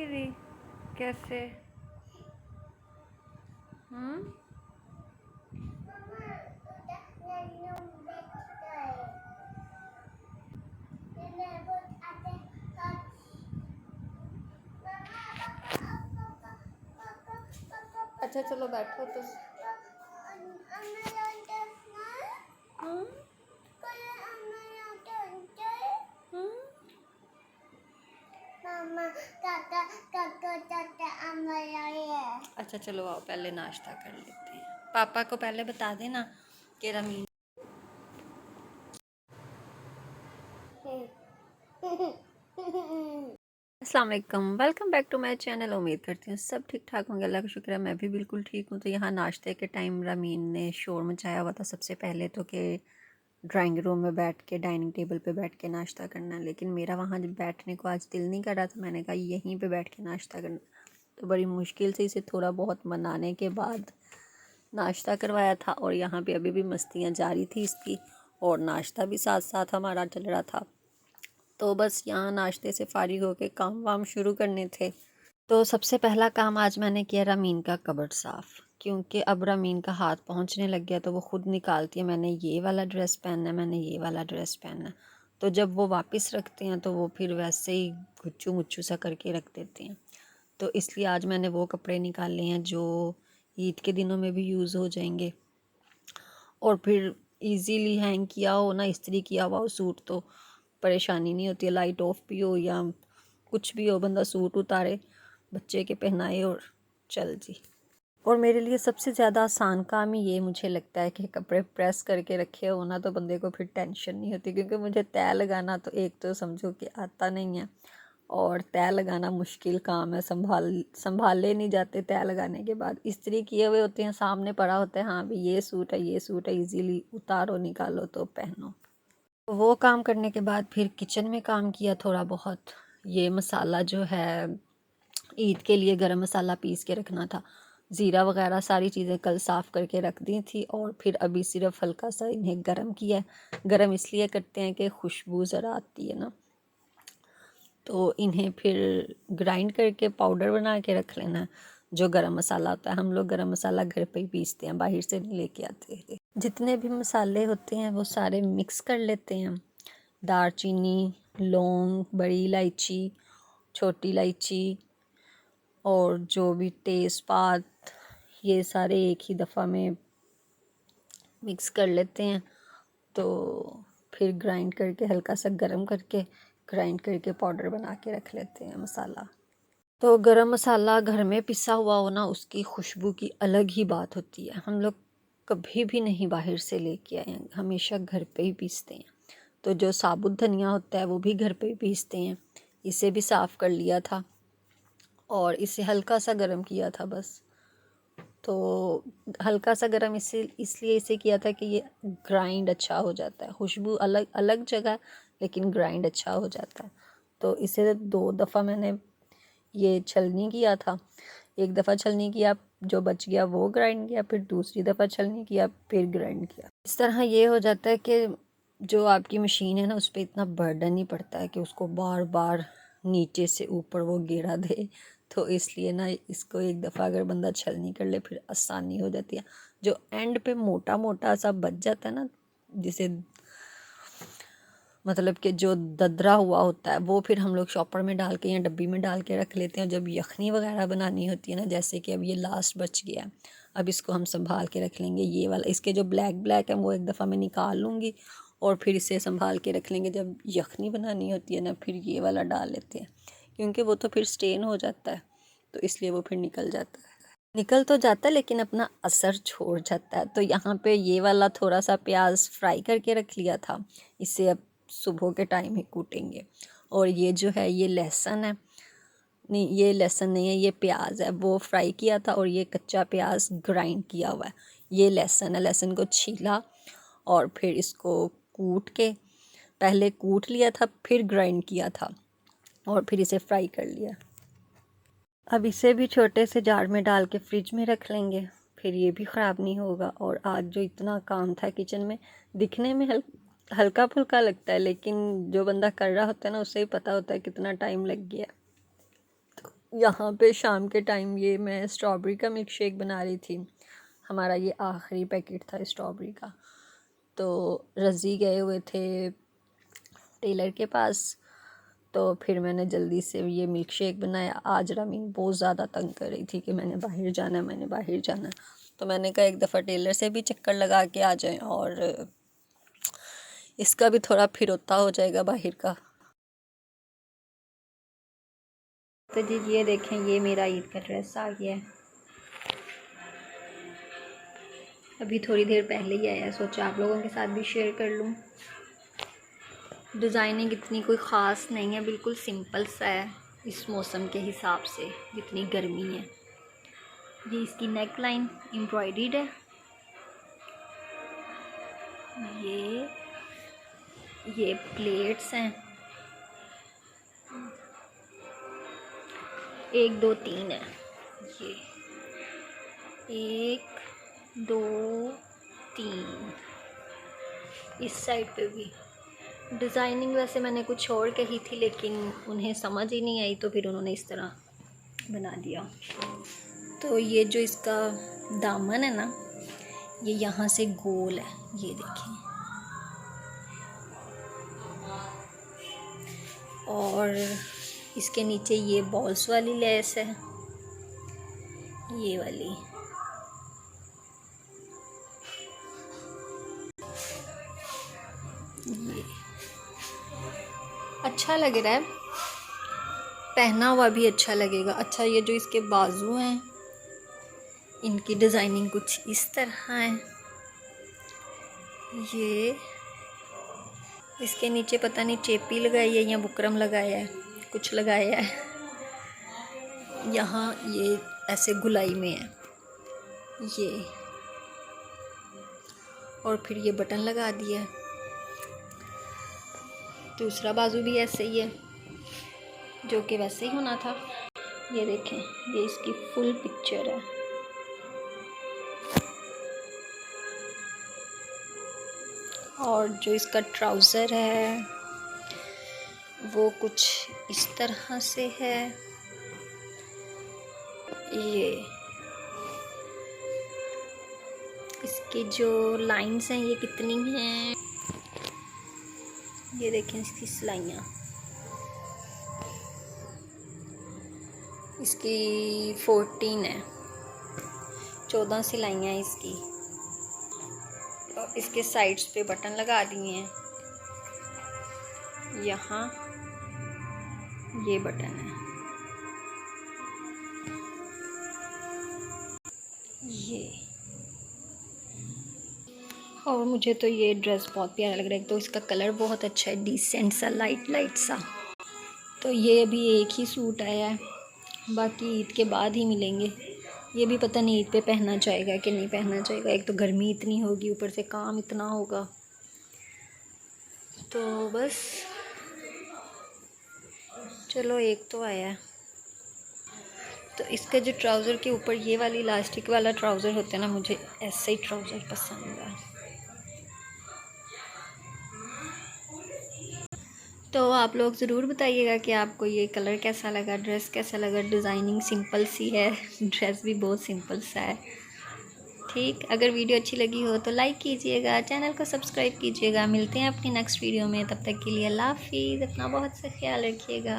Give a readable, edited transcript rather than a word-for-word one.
गिरी? कैसे? हम्म। अच्छा चलो बैठो तो। हम्म। हम्म। अच्छा चलो आओ पहले नाश्ता कर लेते हैं। पापा को पहले बता देना कि रमीन। अस्सलाम वालेकुम, welcome back to my channel. उम्मीद करती हूँ सब ठीक ठाक होंगे। अल्लाह का शुक्र है मैं भी बिल्कुल ठीक हूँ। तो यहाँ नाश्ते के टाइम रमीन ने शोर मचाया हुआ था सबसे पहले तो कि ड्राइंग रूम में बैठ के डाइनिंग टेबल पे बैठ के नाश्ता करना, लेकिन मेरा वहाँ जब बैठने को आज दिल नहीं कर रहा था। मैंने कहा यहीं पे बैठ के नाश्ता करना। तो बड़ी मुश्किल से इसे थोड़ा बहुत मनाने के बाद नाश्ता करवाया था और यहाँ पे अभी भी मस्तियाँ जारी थी इसकी और नाश्ता भी साथ साथ हमारा चल रहा था। तो बस यहाँ नाश्ते से फारिग होके काम वाम शुरू करने थे। तो सबसे पहला काम आज मैंने किया रमीन का कबर्ड साफ़, क्योंकि अब रमीन का हाथ पहुँचने लग गया तो वो ख़ुद निकालती है, मैंने ये वाला ड्रेस पहनना है, मैंने ये वाला ड्रेस पहनना है। तो जब वो वापस रखते हैं तो वो फिर वैसे ही गुच्छू मुच्छू सा करके रख देते हैं। तो इसलिए आज मैंने वो कपड़े निकाले हैं जो ईद के दिनों में भी यूज़ हो जाएंगे और फिर इजीली हैंग किया हो ना, इस्त्री किया हुआ हो सूट तो परेशानी नहीं होती है। लाइट ऑफ भी हो या कुछ भी हो, बंदा सूट उतारे, बच्चे के पहनाए और चल जी। और मेरे लिए सबसे ज़्यादा आसान काम ही ये मुझे लगता है कि कपड़े प्रेस करके रखे हो ना तो बंदे को फिर टेंशन नहीं होती, क्योंकि मुझे तय लगाना तो एक तो समझो कि आता नहीं है और तय लगाना मुश्किल काम है। संभाले नहीं जाते। तय लगाने के बाद इस्त्री किए हुए होते हैं, सामने पड़ा होता है, हाँ भी ये सूट है ये सूट है, इजीली उतारो निकालो तो पहनो। तो वो काम करने के बाद फिर किचन में काम किया थोड़ा बहुत। ये मसाला जो है ईद के लिए गरम मसाला पीस के रखना था, ज़ीरा वगैरह सारी चीज़ें कल साफ़ करके रख दी थी और फिर अभी सिर्फ हल्का सा इन्हें गरम किया है। गरम इसलिए करते हैं कि खुशबू ज़रा आती है ना, तो इन्हें फिर ग्राइंड करके पाउडर बना के रख लेना है। जो गरम मसाला होता है, हम लोग गरम मसाला घर पे ही पीसते हैं, बाहर से नहीं लेके आते थे। जितने भी मसाले होते हैं वो सारे मिक्स कर लेते हैं। दालचीनी, लौंग, बड़ी इलायची, छोटी इलायची और जो भी तेज़पात, ये सारे एक ही दफ़ा में मिक्स कर लेते हैं। तो फिर ग्राइंड करके हल्का सा गरम करके ग्राइंड करके पाउडर बना के रख लेते हैं मसाला। तो गरम मसाला घर में पिसा हुआ हो ना, उसकी खुशबू की अलग ही बात होती है। हम लोग कभी भी नहीं बाहर से लेके आए हैं, हमेशा घर पे ही पीसते हैं। तो जो साबुत धनिया होता है वो भी घर पे ही पीसते हैं। इसे भी साफ़ कर लिया था और इसे हल्का सा गरम किया था बस। तो हल्का सा गरम इसलिए इसे किया था कि ये ग्राइंड अच्छा हो जाता है। खुशबू अलग अलग जगह, लेकिन ग्राइंड अच्छा हो जाता है। तो इसे 2 दफ़ा मैंने ये छलनी किया था। एक दफ़ा छलनी किया, जो बच गया वो ग्राइंड किया, फिर दूसरी दफ़ा छलनी किया, फिर ग्राइंड किया। इस तरह ये हो जाता है कि जो आपकी मशीन है ना उस पर इतना बर्डन नहीं पड़ता है कि उसको बार बार नीचे से ऊपर वो गेड़ा दे। तो इसलिए ना इसको एक दफ़ा अगर बंदा छलनी कर ले फिर आसानी हो जाती है। जो एंड पे मोटा मोटा सा बच जाता है ना, जिसे मतलब कि जो ददरा हुआ होता है, वो फिर हम लोग शॉपर में डाल के या डब्बी में डाल के रख लेते हैं। जब यखनी वगैरह बनानी होती है ना, जैसे कि अब ये लास्ट बच गया है, अब इसको हम संभाल के रख लेंगे। ये वाला इसके जो ब्लैक ब्लैक है वो एक दफ़ा मैं निकाल लूँगी और फिर इसे संभाल के रख लेंगे। जब यखनी बनानी होती है ना फिर ये वाला डाल लेते हैं, क्योंकि वो तो फिर स्टेन हो जाता है, तो इसलिए वो फिर निकल जाता है। निकल तो जाता है लेकिन अपना असर छोड़ जाता है। तो यहाँ पे ये वाला थोड़ा सा प्याज फ्राई करके रख लिया था, इसे अब सुबह के टाइम ही कूटेंगे। और ये जो है ये लहसुन है, नहीं ये लहसुन नहीं है, ये प्याज है, वो फ्राई किया था और ये कच्चा प्याज ग्राइंड किया हुआ है। ये लहसुन है, लहसुन को छीला और फिर इसको कूट के, पहले कूट लिया था फिर ग्राइंड किया था और फिर इसे फ्राई कर लिया। अब इसे भी छोटे से जार में डाल के फ्रिज में रख लेंगे, फिर ये भी ख़राब नहीं होगा। और आज जो इतना काम था किचन में, दिखने में हल्का फुल्का लगता है, लेकिन जो बंदा कर रहा होता है ना उसे ही पता होता है कितना टाइम लग गया। तो यहाँ पे शाम के टाइम ये मैं स्ट्रॉबेरी का मिल्क शेक बना रही थी। हमारा ये आखिरी पैकेट था स्ट्रॉबेरी का। तो रज़ी गए हुए थे टेलर के पास, तो फिर मैंने जल्दी से ये मिल्क शेक बनाया। आज रमीन बहुत ज़्यादा तंग कर रही थी कि मैंने बाहर जाना है, मैंने बाहर जाना है। तो मैंने कहा एक दफ़ा टेलर से भी चक्कर लगा के आ जाएं और इसका भी थोड़ा फिरौता हो जाएगा बाहर का। तो जी ये देखें, ये मेरा ईद का ड्रेस आ गया है। अभी थोड़ी देर पहले ही आया, सोचा आप लोगों के साथ भी शेयर कर लूँ। डिज़ाइनिंग इतनी कोई ख़ास नहीं है, बिल्कुल सिंपल सा है इस मौसम के हिसाब से, जितनी गर्मी है। ये इसकी नेक लाइन एम्ब्रॉयडर्ड है। ये प्लेट्स हैं, 1 2 3 है। ये 1 2 3। इस साइड पे भी डिज़ाइनिंग वैसे मैंने कुछ और कही थी, लेकिन उन्हें समझ ही नहीं आई, तो फिर उन्होंने इस तरह बना दिया। तो ये जो इसका दामन है ना, ये यहाँ से गोल है, ये देखें। और इसके नीचे ये बॉल्स वाली लेस है, ये वाली। ये अच्छा लग रहा है, पहना हुआ भी अच्छा लगेगा। अच्छा, ये जो इसके बाजू हैं, इनकी डिज़ाइनिंग कुछ इस तरह है। ये इसके नीचे पता नहीं चेपी लगाई है या बुकरम लगाया है, कुछ लगाया है। यहाँ ये ऐसे गुलाई में है ये, और फिर ये बटन लगा दिया है। दूसरा बाजू भी ऐसे ही है, जो कि वैसे ही होना था। ये देखें, ये इसकी फुल पिक्चर है। और जो इसका ट्राउज़र है वो कुछ इस तरह से है। ये इसकी जो लाइंस हैं ये कितनी हैं, ये देखें इसकी सिलाइयाँ। इसकी 14 है, 14 सिलाइयाँ हैं इसकी। और इसके साइड्स पे बटन लगा दिए हैं। यहाँ ये बटन है, ये। और मुझे तो ये ड्रेस बहुत प्यारा लग रहा है। तो इसका कलर बहुत अच्छा है, डिसेंट सा, लाइट सा। तो ये अभी एक ही सूट आया है, बाकी ईद के बाद ही मिलेंगे। ये भी पता नहीं ईद पे पहना जाएगा कि नहीं पहना जाएगा। एक तो गर्मी इतनी होगी, ऊपर से काम इतना होगा। तो बस चलो, एक तो आया है। तो इसका जो ट्राउज़र के ऊपर ये वाली इलास्टिक वाला ट्राउज़र होता है ना, मुझे ऐसे ही ट्राउज़र पसंद है। तो आप लोग ज़रूर बताइएगा कि आपको ये कलर कैसा लगा, ड्रेस कैसा लगा। डिज़ाइनिंग सिंपल सी है, ड्रेस भी बहुत सिंपल सा है। ठीक, अगर वीडियो अच्छी लगी हो तो लाइक कीजिएगा, चैनल को सब्सक्राइब कीजिएगा। मिलते हैं अपनी नेक्स्ट वीडियो में, तब तक के लिए अल्लाह हाफिज़। अपना बहुत सा ख्याल रखिएगा।